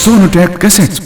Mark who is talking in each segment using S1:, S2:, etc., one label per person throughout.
S1: Sonotech cassettes.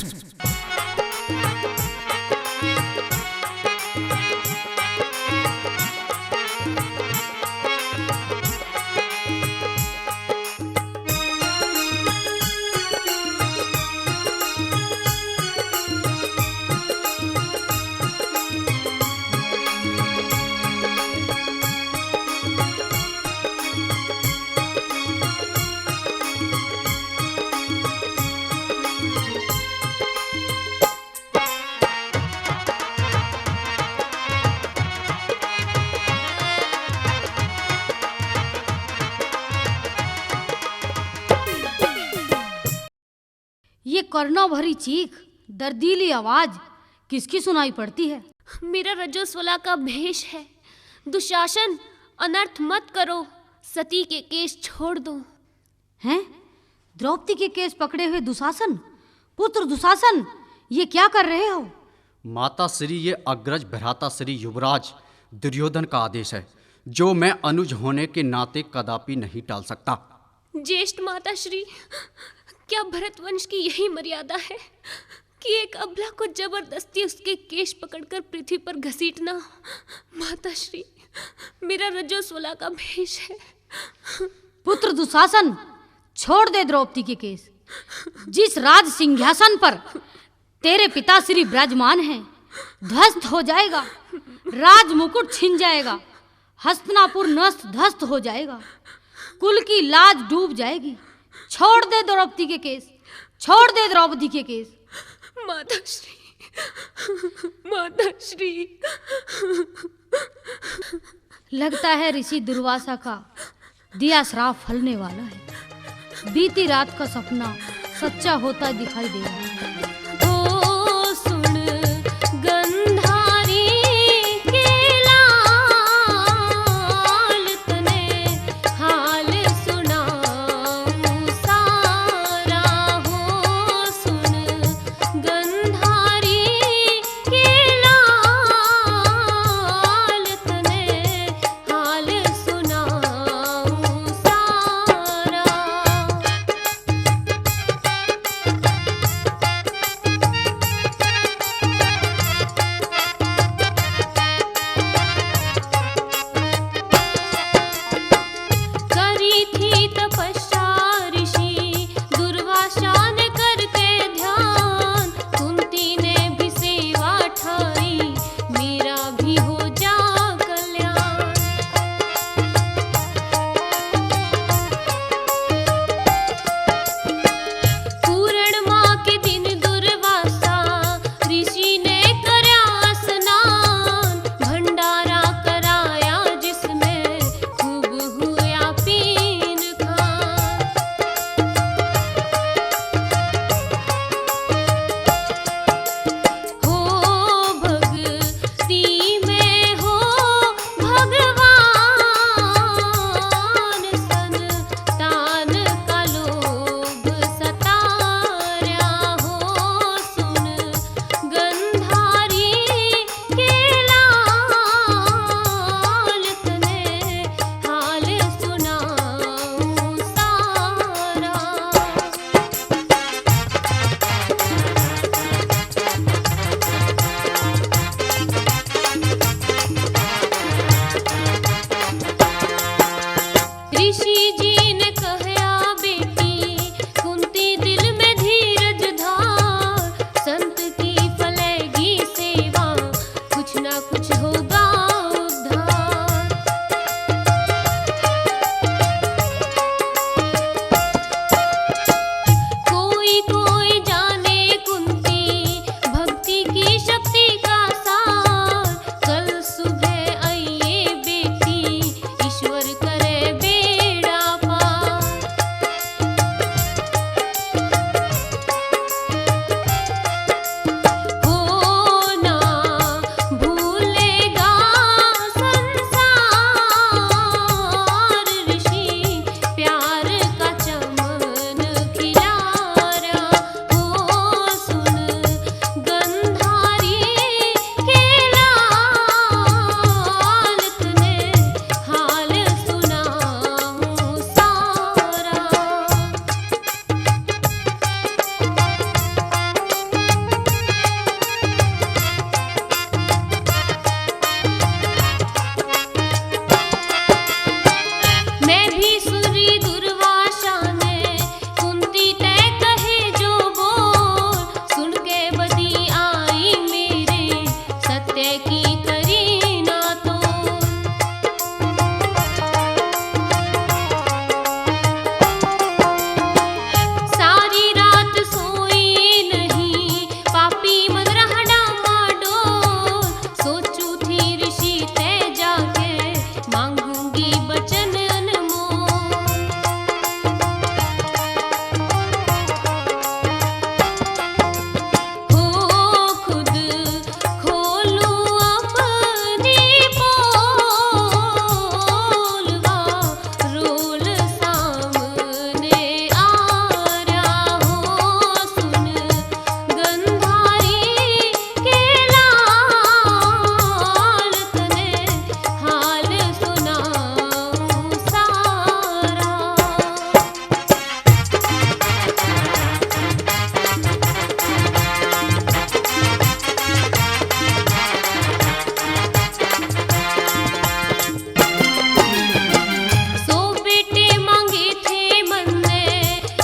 S2: ये करुणा भरी चीख, दर्दीली आवाज किसकी सुनाई पड़ती है?
S3: मेरा रजस्वला का भेष है। दुशासन, अनर्थ मत करो, सती के केस छोड़ दो।
S2: हैं? द्रौपदी के केस पकड़े हुए दुशासन? पुत्र दुशासन, ये क्या कर रहे हो?
S4: माता श्री, ये अग्रज भ्राता श्री युवराज दुर्योधन का आदेश है, जो मैं अनुज होने के नाते कदापि नहीं टाल सकता।
S3: ज्येष्ठ माता श्री, क्या भरतवंश की यही मर्यादा है कि एक अबला को जबरदस्ती उसके केश पकड़कर पृथ्वी पर घसीटना? माता श्री, मेरा रजस्वला का भेष है।
S2: पुत्र दुशासन, छोड़ दे द्रौपदी के केस। जिस राज सिंहासन पर तेरे पिता श्री विराजमान हैं, ध्वस्त हो जाएगा, राज मुकुट छिन जाएगा, हस्तिनापुर नष्ट ध्वस्त हो जाएगा, कुल की लाज डूब जाएगी। छोड़ दे द्रौपदी के केस, छोड़ दे द्रौपदी के केस।
S3: माता श्री, माता श्री।
S2: लगता है ऋषि दुर्वासा का दिया श्राप फलने वाला है। बीती रात का सपना सच्चा होता दिखाई दे रहा है।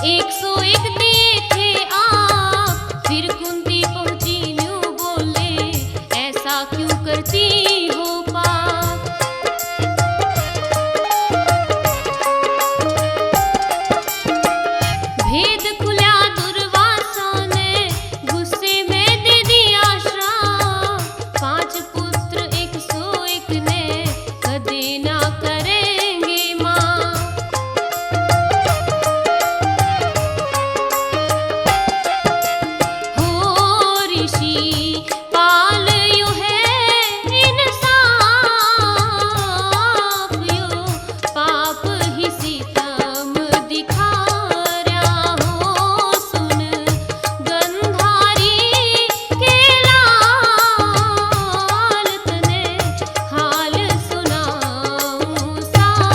S3: 101 दिए थे आप, फिर कुंती पहुंची न्यू बोले, ऐसा क्यों करती हो पाप। भेद खुला दुर्वासा ने, गुस्से में दे दिया श्राप, 5 पुत्र 101 ने, कभी ना करेंगे मां। हो ऋषि पाल यो है इंसाफ, यो पाप ही सितम दिखा रहा हो, सुन गंधारी के लाल तने हाल सुनाऊं सारा।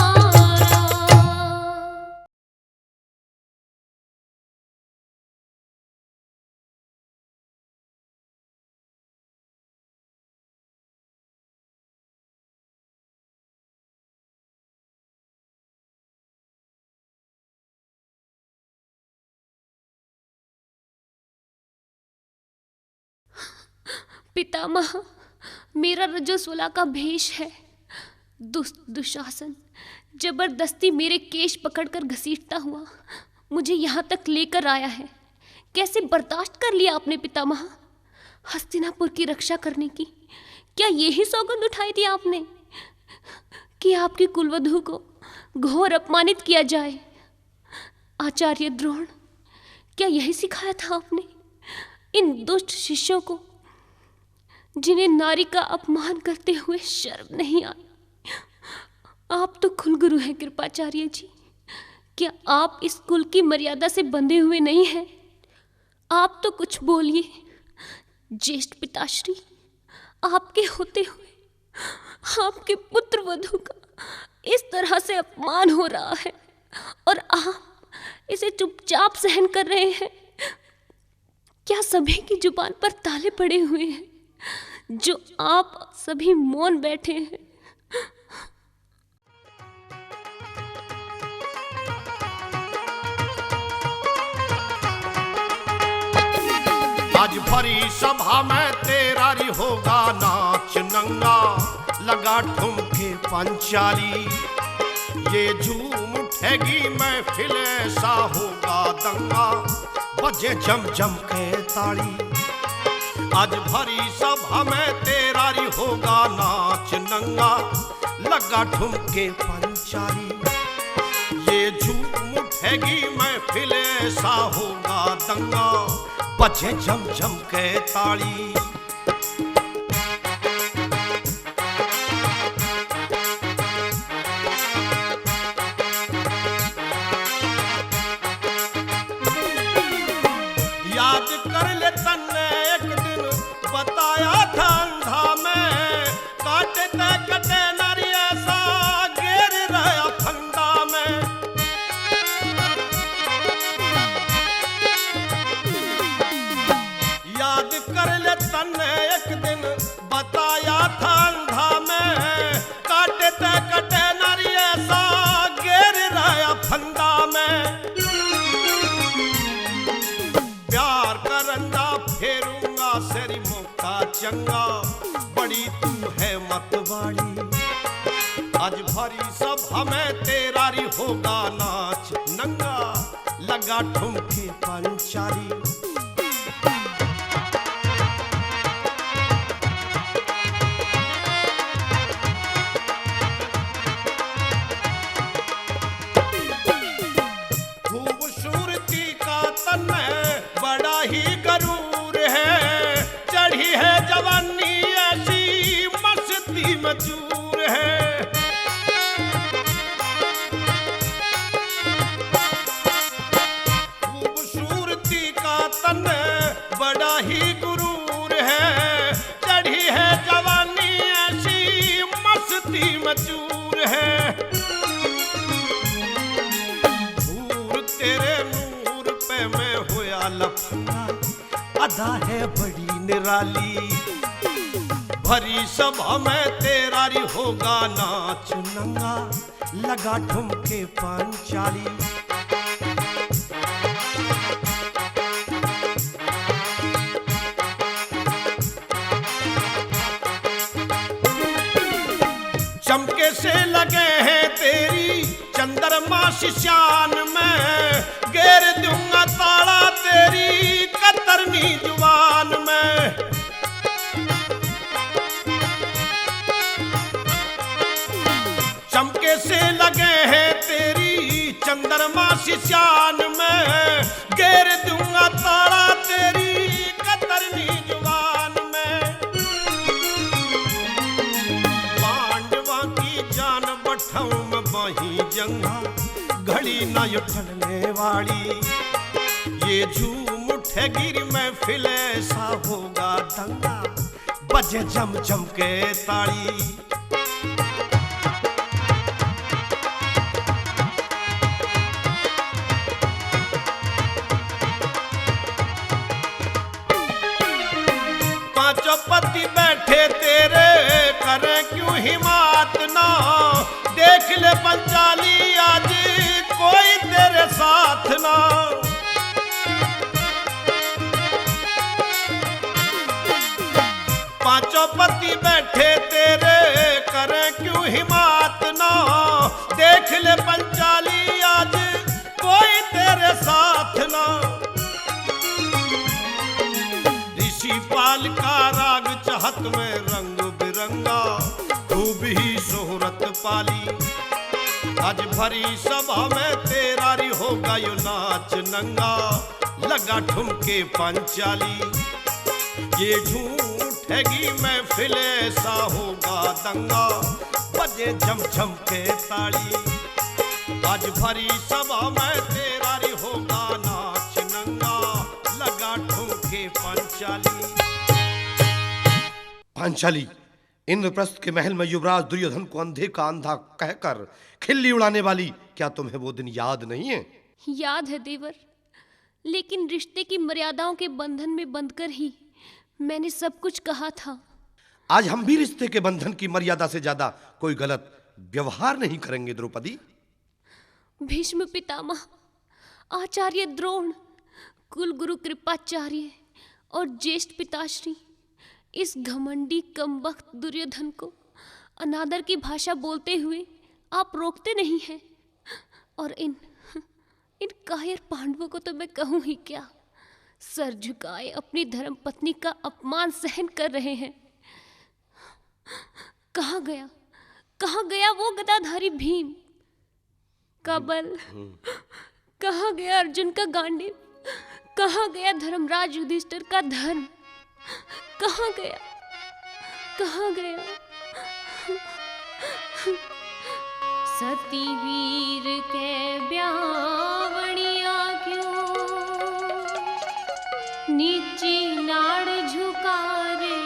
S3: पितामह, मेरा रजस्वला का भेष है। दुष्ट दुशासन जबरदस्ती मेरे केश पकड़कर घसीटता हुआ मुझे यहाँ तक लेकर आया है। कैसे बर्दाश्त कर लिया आपने पितामह? हस्तिनापुर की रक्षा करने की क्या यही सौगंध उठाई थी आपने कि आपकी कुलवधू को घोर अपमानित किया जाए? आचार्य द्रोण, क्या यही सिखाया था आपने इन दुष्ट शिष्यों को, जिन्हें नारी का अपमान करते हुए शर्म नहीं आई? आप तो कुलगुरु हैं कृपाचार्य जी, क्या आप इस कुल की मर्यादा से बंधे हुए नहीं हैं? आप तो कुछ बोलिए। ज्येष्ठ पिताश्री, आपके होते हुए आपके पुत्र वधू का इस तरह से अपमान हो रहा है और आप इसे चुपचाप सहन कर रहे हैं। क्या सभी की जुबान पर ताले पड़े हुए हैं जो आप सभी मौन बैठे हैं?
S1: आज भरी सभा में तेरा री होगा नाच नंगा, लगा ठुमके पंचाली, ये झूम उठेगी महफिल, ऐसा होगा दंगा, बजे जम जम के ताड़ी। आज भरी सभा में तेरा री होगा नाच नंगा, लगा ठुमके पंचाली, ये झूम उठेगी महफिल, ऐसा होगा दंगा, बजे जम जम के ताड़ी। याद कर ले तन्ने एक दिन बताया था अंधा में, काटते कटे नारी ऐसा घेर रहा फंदा में। याद कर ले तन्ने एक दिन बताया था अंधा में, काटते कटे नारी ऐसा घेर रहा फंदा में। प्यार का रंगा फेरूंगा सेरी मौका चंगा, बड़ी तू है मतवाड़ी। आज भरी सभा में तेरा री होगा नाच नंगा, लगा ठुमके पंचाली। खूबसूरती का तन बड़ा ही गरूर है, चढ़ी है जवानी ऐसी मस्ती में चूर है। खूबसूरती का तन बड़ा ही गुरूर है, चढ़ी है जवानी ऐसी मस्ती में चूर है। धूर तेरे नूर पे मैं होया लफंगा, अदा है बड़ी निराली। भरी सभा में तेरा री होगा नाच नंगा, लगा ठुमके पंचाली। चंद्रमा शिशान में, घेर दूंगा ताला तेरी कतरनी जुबान में। चमके से लगे हैं तेरी चंद्रमा शिशान में, घेर दूंगा ताला तेरी कतरनी जुबान में। पांडवा की जान बठाऊं मैं वहीं जंगा, घड़ी न उठने वाली ये झूम उठेगी महफिल ऐसा होगा दंगा, बजे जम जम के ताड़ी। पांचों पति बैठे तेरे करें क्यों हिम्मत ना, देख ले पंचाली आज कोई तेरे साथ ना। पांचों पति बैठे तेरे करें क्यों हिम्मत ना, देख ले पंचाली आज कोई तेरे साथ ना। पाल का राग चाहत में रंग बिरंगा, खूब ही शोहरत पाली। आज भरी सभा में तेरा री होगा यो नाच नंगा, लगा ठुमके पंचाली। ये झूठेगी महफिल ऐसा होगा दंगा, बजे झम झम के ताड़ी। आज भरी सभा में तेरा री होगा नाच नंगा, लगा ठुमके पंचाली।
S5: पांचाली, इंद्रप्रस्थ के महल में युवराज दुर्योधन को अंधे का अंधा कहकर खिल्ली उड़ाने वाली, क्या तुम्हें वो दिन याद नहीं है?
S3: याद है देवर, लेकिन रिश्ते की मर्यादाओं के बंधन में बंधकर ही मैंने सब कुछ कहा था।
S5: आज हम भी रिश्ते के बंधन की मर्यादा से ज्यादा कोई गलत व्यवहार नहीं करेंगे द्रौपदी।
S3: भीष्म पितामह, आचार्य द्रोण, कुलगुरु कृपाचार्य और ज्येष्ठ पिताश्री, इस घमंडी कमबख्त दुर्योधन को अनादर की भाषा बोलते हुए आप रोकते नहीं हैं। और इन कायर पांडवों को तो मैं कहूँ ही क्या, सर झुकाए अपनी धर्म पत्नी का अपमान सहन कर रहे हैं। कहाँ गया वो गदाधारी भीम का बल, कहाँ गया अर्जुन का गांडीव, कहाँ गया धर्मराज युधिष्ठिर का धर्म, कहाँ गया? सती वीर के ब्यावणिया क्यों नीची नाड़ झुका रे,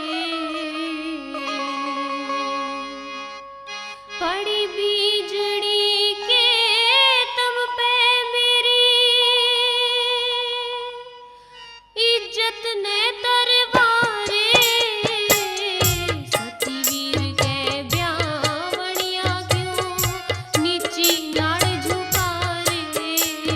S3: पड़ी बीजड़ी के तम पे मेरी इज्जत ने तरवारे। सती वीर के ब्यावणिया क्यों नीची नाड़ झुका रे,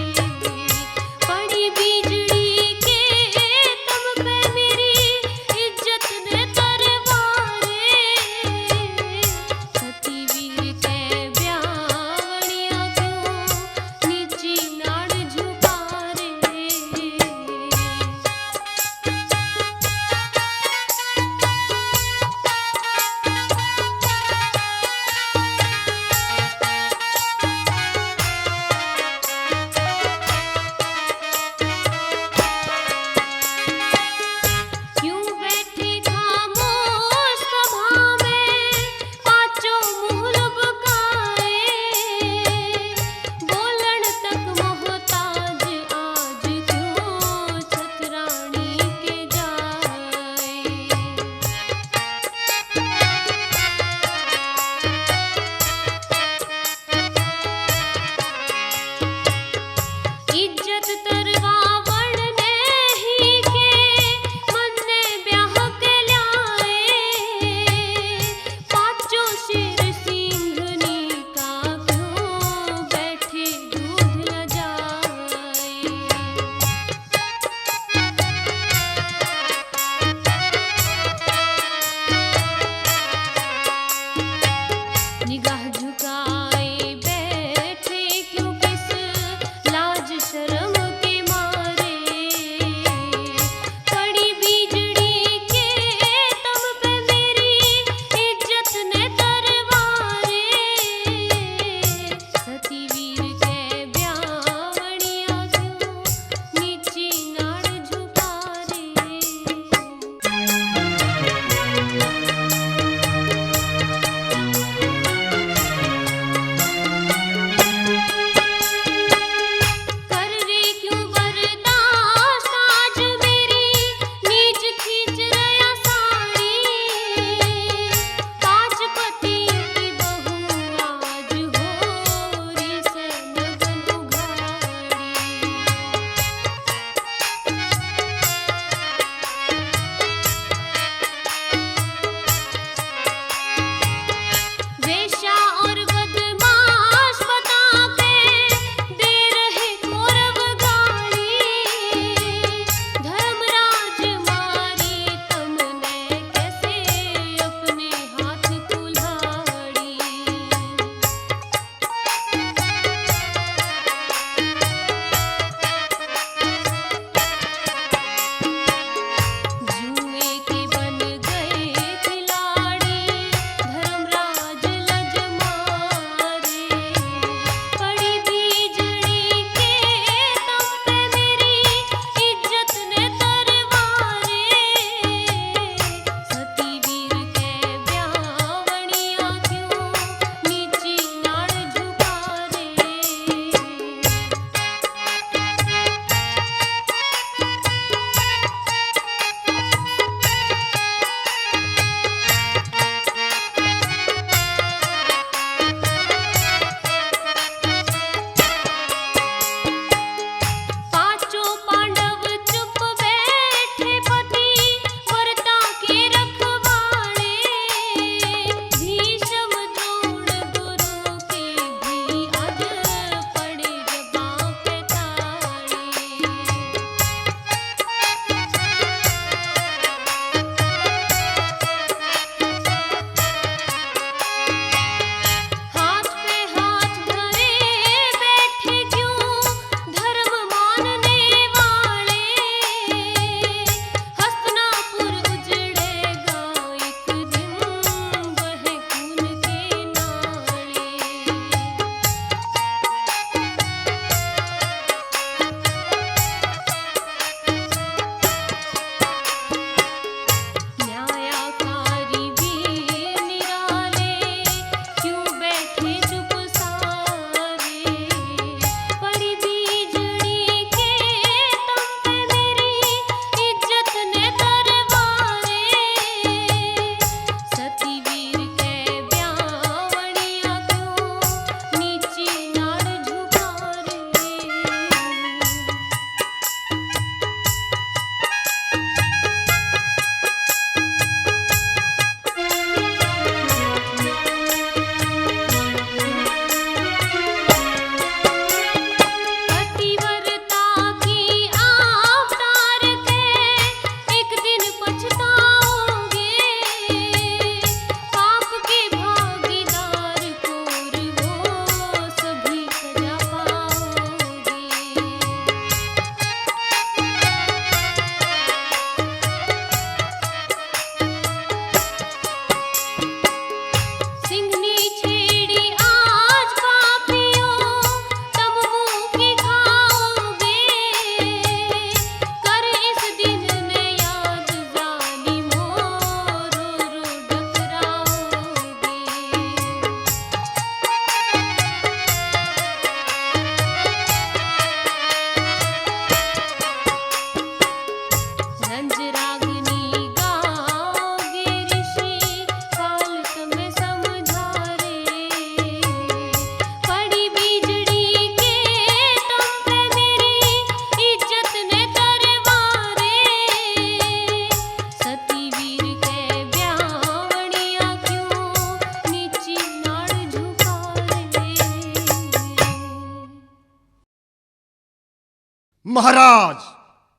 S6: महाराज,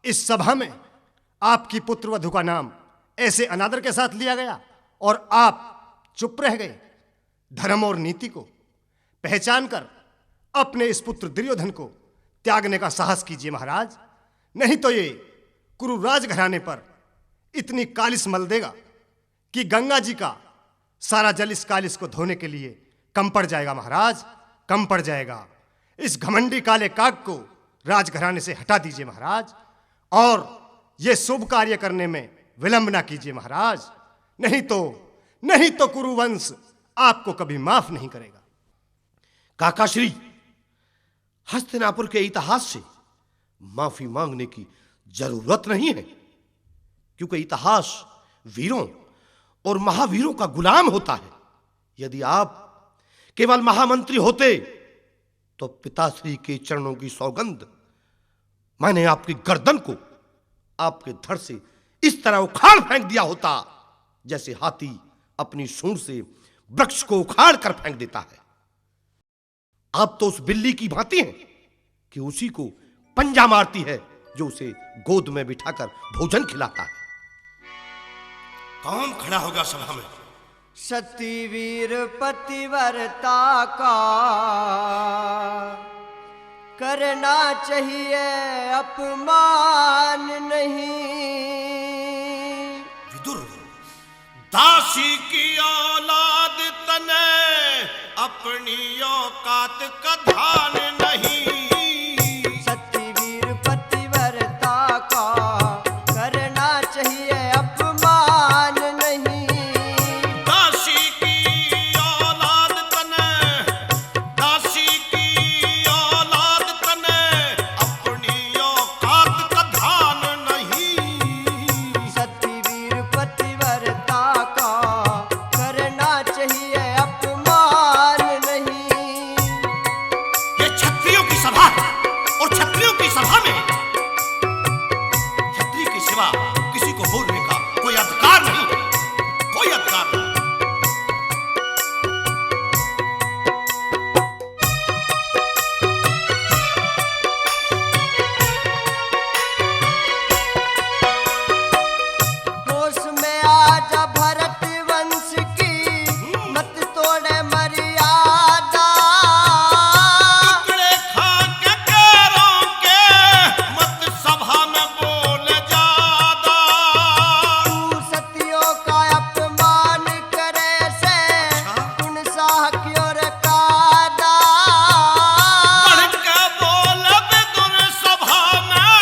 S6: इस सभा में आपकी पुत्र वधू का नाम ऐसे अनादर के साथ लिया गया और आप चुप रह गए। धर्म और नीति को पहचान कर अपने इस पुत्र दुर्योधन को त्यागने का साहस कीजिए महाराज, नहीं तो ये कुरु राजघराने पर इतनी कालिस मल देगा कि गंगा जी का सारा जल इस कालिस को धोने के लिए कम पड़ जाएगा महाराज, कम पड़ जाएगा। इस घमंडी काले काग को राजघराने से हटा दीजिए महाराज, और ये शुभ कार्य करने में विलंब ना कीजिए महाराज, नहीं तो कुरुवंश आपको कभी माफ नहीं करेगा।
S5: काकाश्री, हस्तिनापुर के इतिहास से माफी मांगने की जरूरत नहीं है, क्योंकि इतिहास वीरों और महावीरों का गुलाम होता है। यदि आप केवल महामंत्री होते तो पिताश्री के चरणों की सौगंध, मैंने आपकी गर्दन को आपके धड़ से इस तरह उखाड़ फेंक दिया होता जैसे हाथी अपनी सूंड से वृक्ष को उखाड़ कर फेंक देता है। आप तो उस बिल्ली की भांति हैं कि उसी को पंजा मारती है जो उसे गोद में बिठाकर भोजन खिलाता है। कौन खड़ा होगा सभा में?
S7: सतीवीर पतिव्रता का करना चाहिए अपमान नहीं।
S1: विदुर, दासी की औलाद तने अपनी औकात का ध्यान नहीं।
S7: सतीवीर पतिव्रता का करना चाहिए अपमान नहीं।
S1: दासी की औलाद तने, दासी की औलाद तने अपनी औकात का ध्यान नहीं।
S7: सतीवीर पतिव्रता का करना चाहिए अपमान नहीं।
S1: ये क्षत्रियों की सभा है, और क्षत्रियों की सभा में क्षत्रिय के सिवा किसी को बोलने का कोई अधिकार नहीं, कोई अधिकार नहीं।
S7: होश में आजा भरत वंश की मत तोड़े मर्यादा।
S1: टुकड़े खा के पैरों के मत सभा में बोल ज्यादा।
S7: तू सतियों का अपमान करे से उन साह की ओर कादा।
S1: बढ़ के बोल विदुर सभा में,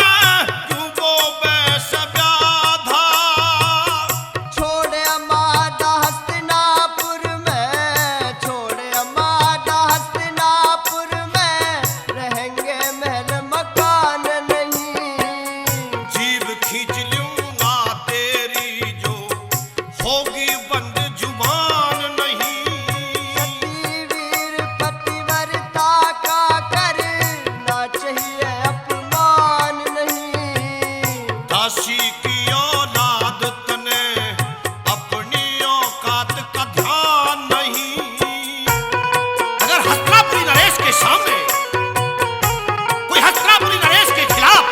S1: क्यों वो बैस व्याधा।
S7: छोड़े अमादा हस्तिनापुर में, छोड़े अमादा हस्तिनापुर में रहेंगे महल मकान नहीं।
S1: जीभ खींच लूंगा तेरी जो होगी बंद जुबान नहीं।
S7: सतीवीर पतिव्रता का करना चाहिए अपमान नहीं।
S1: दासी की औलाद तने अपनी औकात का ध्यान नहीं। अगर हस्तिनापुरी नरेश के सामने कोई हस्तिनापुरी नरेश के खिलाफ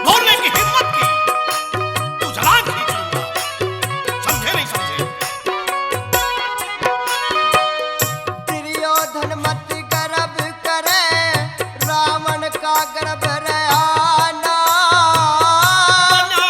S1: बोलने की हिम्मत की तो जलान खींच लूंगा। समझे नहीं समझे?
S7: दुर्योधन मत गर्भ करे, रावण का गर्भ रयाना।
S1: बना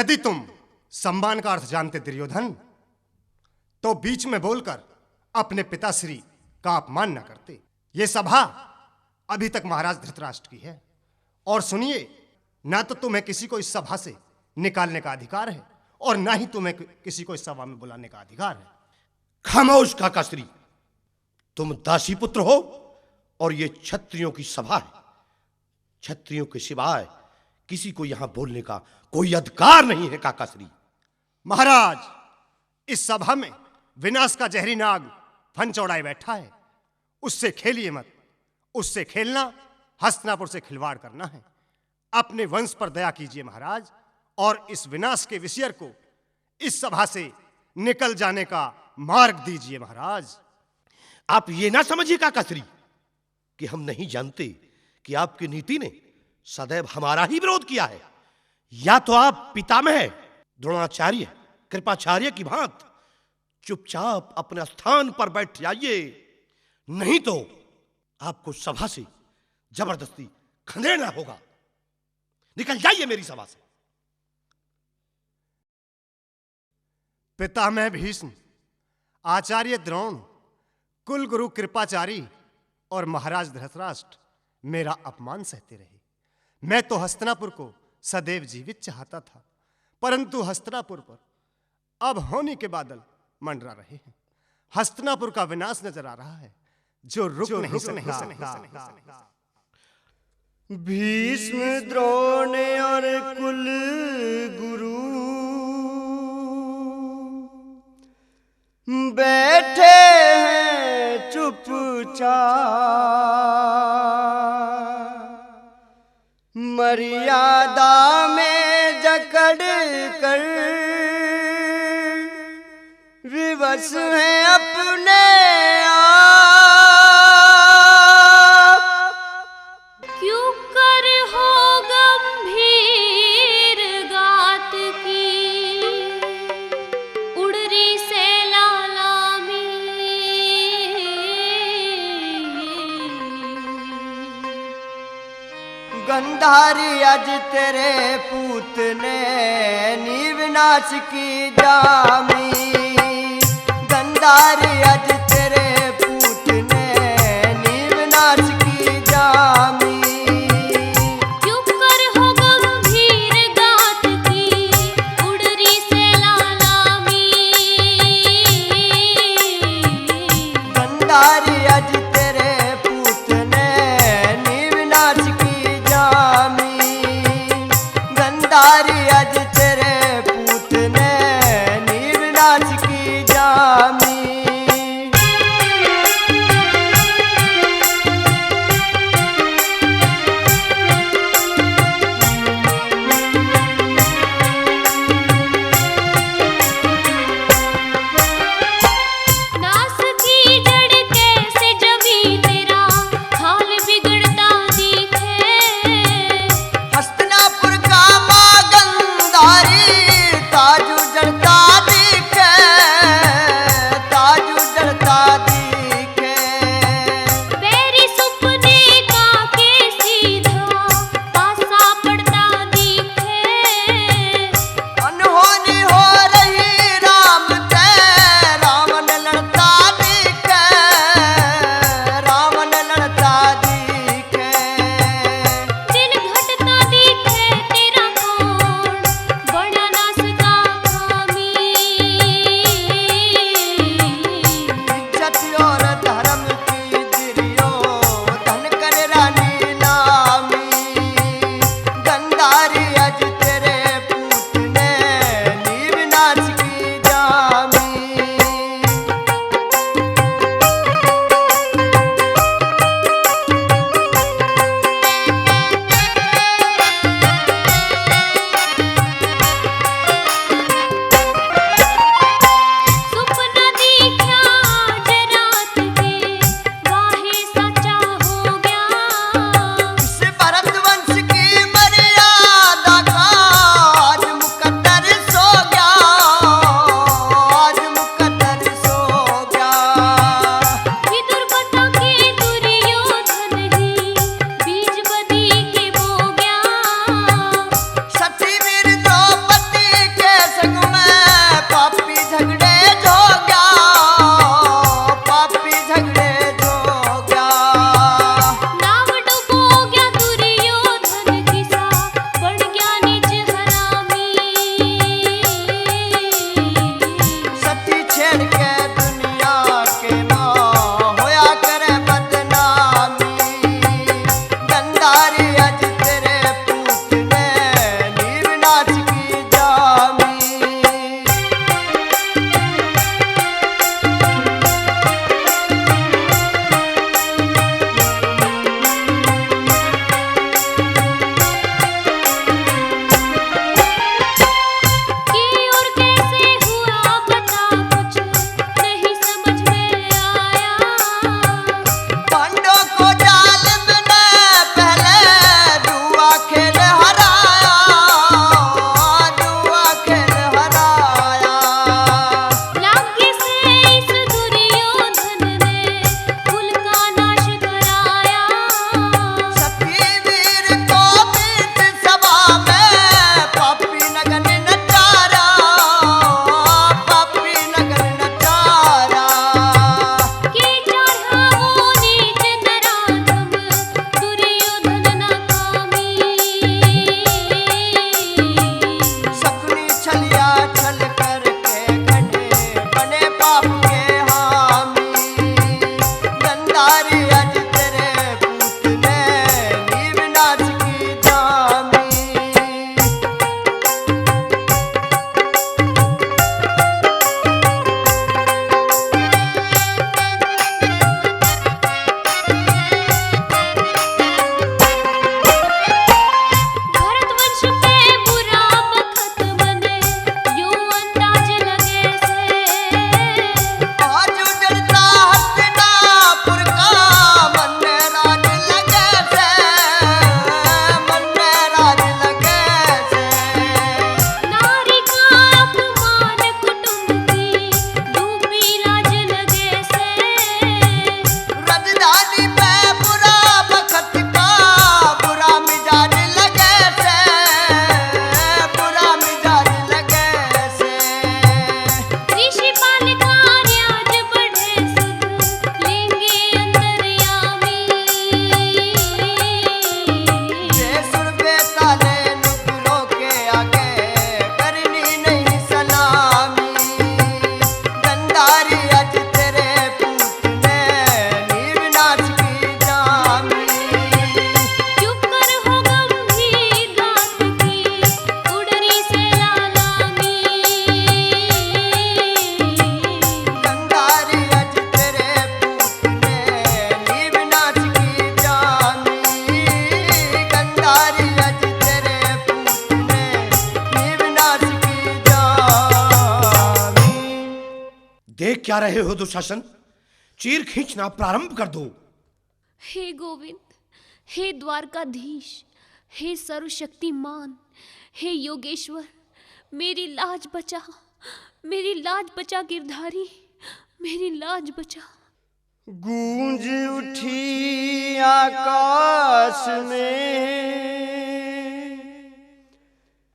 S6: यदि तुम सम्मान का अर्थ जानते दुर्योधन, तो बीच में बोलकर अपने पिताश्री का अपमान न करते। ये सभा अभी तक महाराज धृतराष्ट्र की है, और सुनिए, ना तो तुम्हें किसी को इस सभा से निकालने का अधिकार है और ना ही तुम्हें किसी को इस सभा में बुलाने का अधिकार है।
S5: खामोश काकाश्री, तुम दासी पुत्र हो और ये क्षत्रियों की सभा है। क्षत्रियों के सिवाय किसी को यहां बोलने का कोई अधिकार नहीं है काकाश्री।
S6: महाराज, इस सभा में विनाश का जहरी नाग फन चौड़ाए बैठा है, उससे खेलिए मत। उससे खेलना हस्तिनापुर से खिलवाड़ करना है। अपने वंश पर दया कीजिए महाराज, और इस विनाश के विषयर को इस सभा से निकल जाने का मार्ग दीजिए महाराज।
S5: आप ये ना समझिए काकाश्री कि हम नहीं जानते कि आपकी नीति ने सदैव हमारा ही विरोध किया है। या तो आप पितामह द्रोणाचार्य कृपाचार्य की भांति चुपचाप अपने स्थान पर बैठ जाइए, नहीं तो आपको सभा से जबरदस्ती खदेड़ना होगा। निकल जाइए मेरी सभा से।
S6: पितामह भीष्म, आचार्य द्रोण, कुल गुरु कृपाचारी और महाराज धृतराष्ट्र मेरा अपमान सहते रहे। मैं तो हस्तिनापुर को सदैव जीवित चाहता था, परंतु हस्तिनापुर पर अब होने के बादल मंडरा रहे हैं। हस्तिनापुर का विनाश नजर आ रहा है, जो रुक नहीं सकता।
S7: भीष्म द्रोण और कुल गुरु बैठे हैं चुपचाप, मर्यादा में जकड़ कर विवश हैं अपने आप।
S3: क्यों कर हो गंभीर गात की उड़री से लालामी,
S7: गंधारी आज तेरे पूत ने नीवनाश की जामी, गंधारी आज तेरे पूत ने नीवनाश की जामी।
S3: क्यों कर हो गंभीर गात की उड़री से लालामी,
S7: गंधारी आज तेरे पूत ने नीवनाश की जामी, गंधारी आज तेरे पूत ने नीवनाश की जामी।
S3: नास की जड़ कैसे
S5: देख क्या रहे हो दुशासन? चीर खींचना प्रारंभ कर दो।
S3: हे गोविंद, हे द्वारकाधीश, हे सर्वशक्तिमान, हे योगेश्वर, मेरी लाज बचा, मेरी लाज बचा गिरधारी, मेरी लाज बचा।
S7: गूंज उठी आकाश में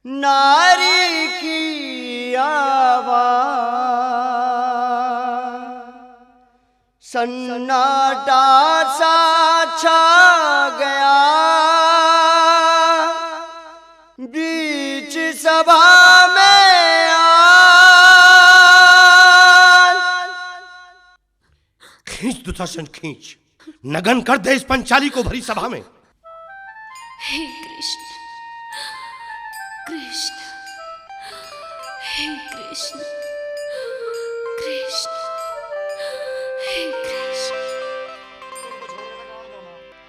S7: नारी की आवाज, सन्नाटा सा छा गया बीच सभा में
S5: खींच दुशासन खींच, नगन कर दे इस पंचाली को भरी सभा में।
S3: हे कृष्ण, कृष्ण, हे कृष्ण, कृष्ण, हे कृष्ण।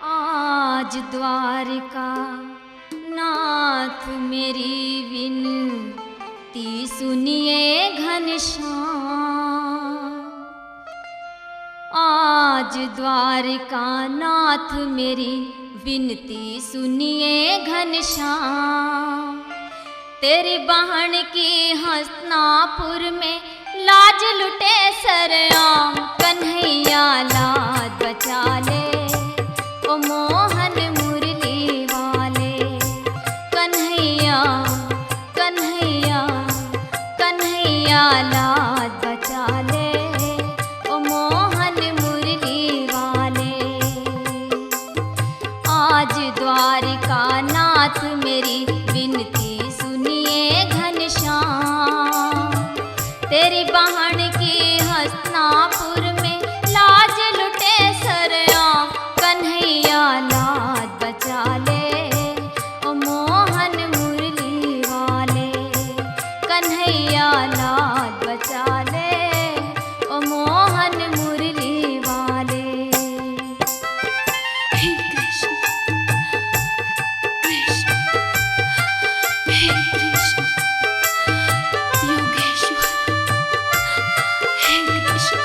S2: आज द्वारिका नाथ मेरी विनती सुनिए घनश्याम। आज द्वारिका नाथ मेरी विनती सुनिए घनश्याम। तेरी बहन की हसनापुर में लाज लुटे सरेआम। कन्हैया लाज बचा ले ओ मोहन मुरली वाले। कन्हैया कन्हैया कन्हैया लाज बचा ले ओ मोहन मुरली वाले। आज द्वारिका नाथ मेरी विनती सुनिए घनश्याम। तेरी बहन की हसनापुर में लाज लुटे सरेआम। कन्हैया लाज बचा ले ओ मोहन मुरली वाले। कन्हैया लाज बचा ले ओ मोहन मुरली वाले।
S3: हे कृष्ण, कृष्ण, हे कृष्ण, योगेश्वर, हे कृष्ण,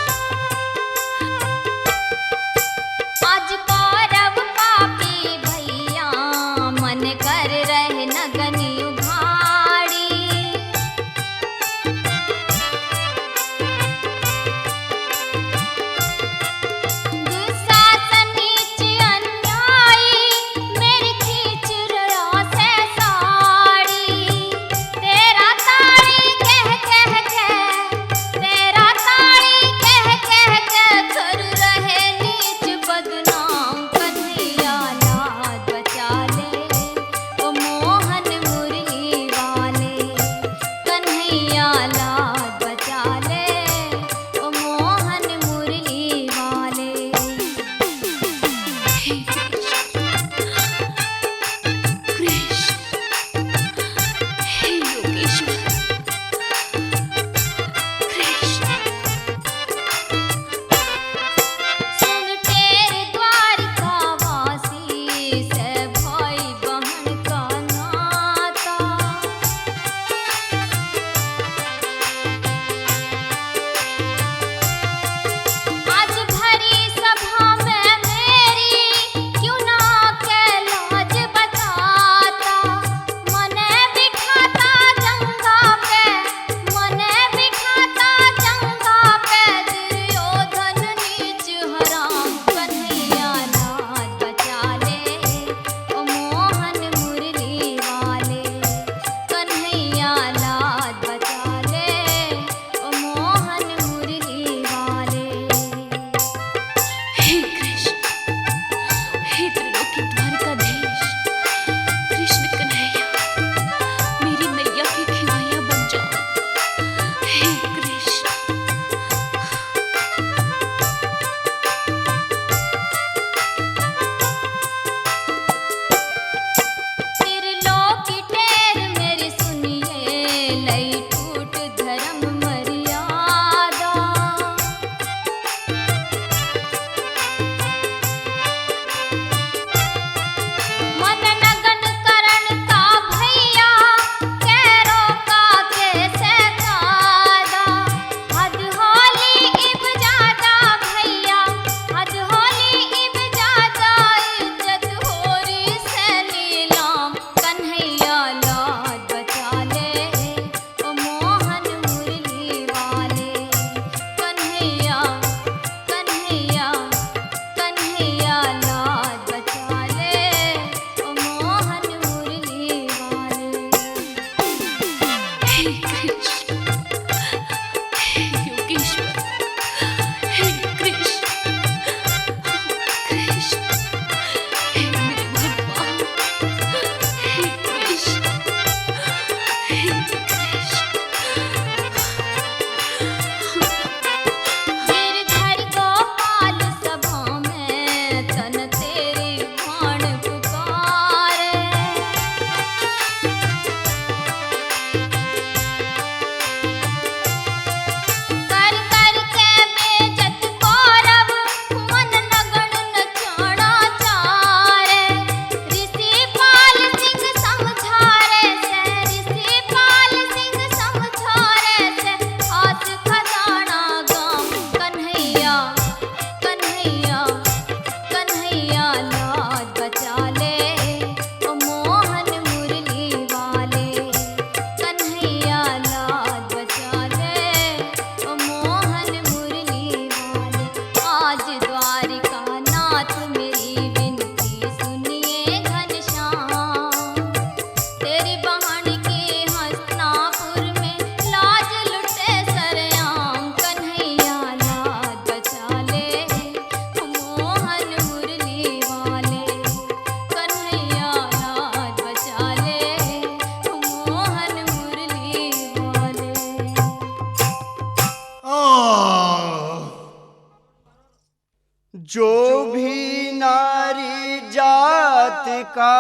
S7: जो भी नारी जात का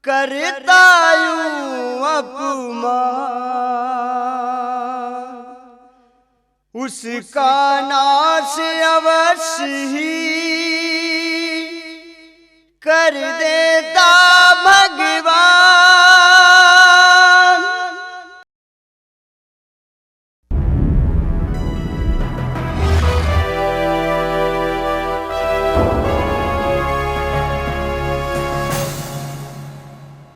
S7: करता यूं अपमान, उसका नाश अवश्य ही कर देता